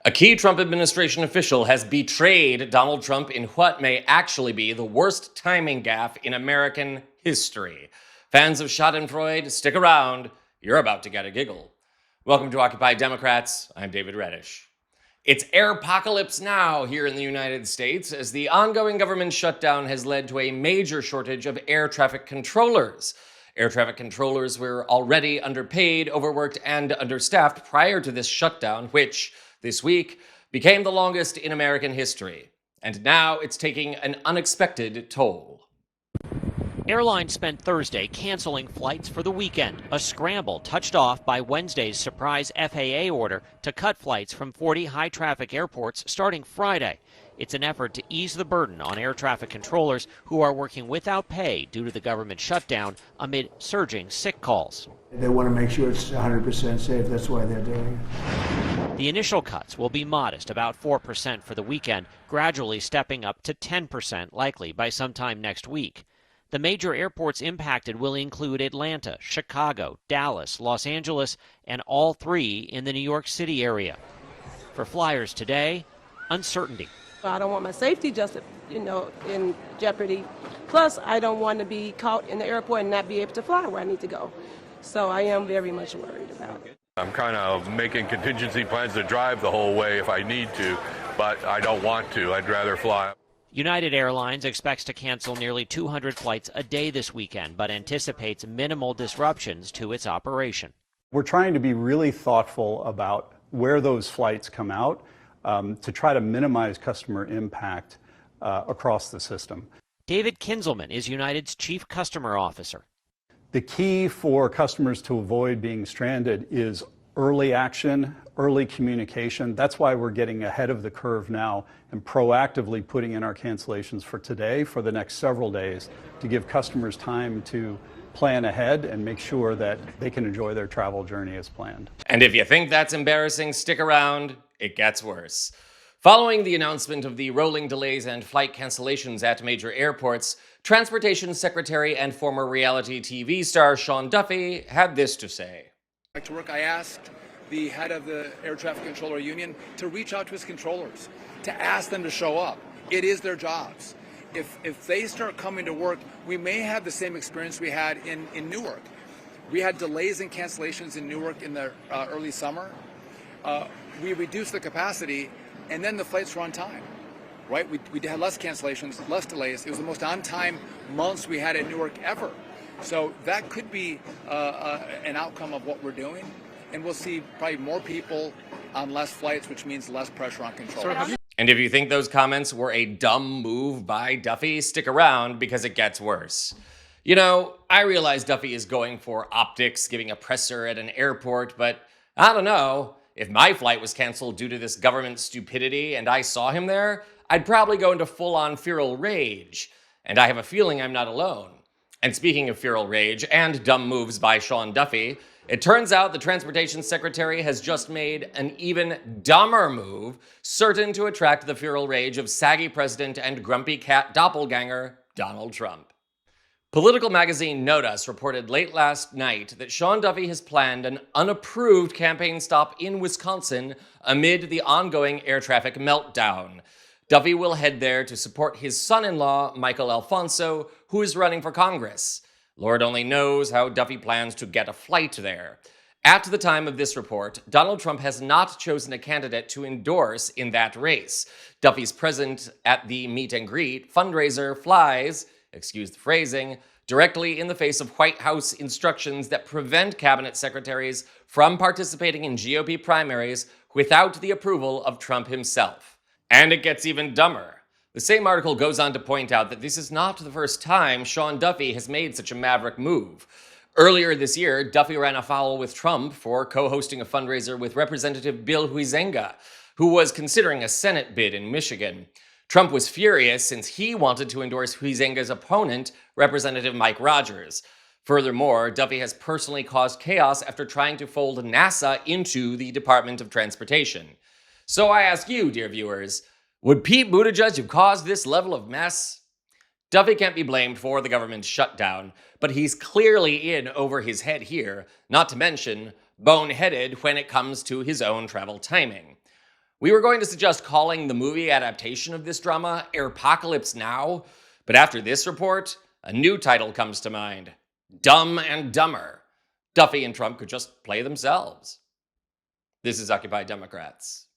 A key Trump administration official has betrayed Donald Trump in what may actually be the worst timing gaffe in American history. Fans of Schadenfreude, stick around. You're about to get a giggle. Welcome to Occupy Democrats. I'm David Reddish. It's airpocalypse now here in the United States as the ongoing government shutdown has led to a major shortage of air traffic controllers. Air traffic controllers were already underpaid, overworked, and understaffed prior to this shutdown, which, this week, became the longest in American history. And now it's taking an unexpected toll. Airlines spent Thursday canceling flights for the weekend, a scramble touched off by Wednesday's surprise FAA order to cut flights from 40 high-traffic airports starting Friday. It's an effort to ease the burden on air traffic controllers who are working without pay due to the government shutdown amid surging sick calls. They want to make sure it's 100% safe. That's why they're doing it. The initial cuts will be modest, about 4% for the weekend, gradually stepping up to 10% likely by sometime next week. The major airports impacted will include Atlanta, Chicago, Dallas, Los Angeles, and all three in the New York City area. For flyers today, uncertainty. I don't want my safety just, in jeopardy. Plus, I don't want to be caught in the airport and not be able to fly where I need to go. So I am very much worried about it. I'm kind of making contingency plans to drive the whole way if I need to, but I don't want to. I'd rather fly. United Airlines expects to cancel nearly 200 flights a day this weekend, but anticipates minimal disruptions to its operation. We're trying to be really thoughtful about where those flights come out to try to minimize customer impact across the system. David Kinzelman is United's chief customer officer. The key for customers to avoid being stranded is early action, early communication. That's why we're getting ahead of the curve now and proactively putting in our cancellations for today, for the next several days, to give customers time to plan ahead and make sure that they can enjoy their travel journey as planned. And if you think that's embarrassing, stick around. It gets worse. Following the announcement of the rolling delays and flight cancellations at major airports, Transportation Secretary and former reality TV star Sean Duffy had this to say. Back to work, I asked the head of the Air Traffic Controller Union to reach out to his controllers, to ask them to show up. It is their jobs. If they start coming to work, we may have the same experience we had in Newark. We had delays and cancellations in Newark in the early summer. We reduced the capacity, and then the flights were on time, right? We had less cancellations, less delays. It was the most on-time months we had at Newark ever. So that could be an outcome of what we're doing, and we'll see probably more people on less flights, which means less pressure on controllers. And if you think those comments were a dumb move by Duffy, stick around because it gets worse. You know, I realize Duffy is going for optics, giving a presser at an airport, but I don't know. If my flight was canceled due to this government stupidity and I saw him there, I'd probably go into full-on feral rage. And I have a feeling I'm not alone. And speaking of feral rage and dumb moves by Sean Duffy, it turns out the Transportation Secretary has just made an even dumber move, certain to attract the feral rage of saggy president and grumpy cat doppelganger Donald Trump. Political magazine Notice reported late last night that Sean Duffy has planned an unapproved campaign stop in Wisconsin amid the ongoing air traffic meltdown. Duffy will head there to support his son-in-law, Michael Alfonso, who is running for Congress. Lord only knows how Duffy plans to get a flight there. At the time of this report, Donald Trump has not chosen a candidate to endorse in that race. Duffy's present at the meet and greet fundraiser flies, excuse the phrasing, directly in the face of White House instructions that prevent cabinet secretaries from participating in GOP primaries without the approval of Trump himself. And it gets even dumber. The same article goes on to point out that this is not the first time Sean Duffy has made such a maverick move. Earlier this year, Duffy ran afoul with Trump for co-hosting a fundraiser with Representative Bill Huizenga, who was considering a Senate bid in Michigan. Trump was furious since he wanted to endorse Huizenga's opponent, Representative Mike Rogers. Furthermore, Duffy has personally caused chaos after trying to fold NASA into the Department of Transportation. So I ask you, dear viewers, would Pete Buttigieg have caused this level of mess? Duffy can't be blamed for the government shutdown, but he's clearly in over his head here, not to mention boneheaded when it comes to his own travel timing. We were going to suggest calling the movie adaptation of this drama Airpocalypse Now, but after this report, a new title comes to mind: Dumb and Dumber. Duffy and Trump could just play themselves. This is Occupy Democrats.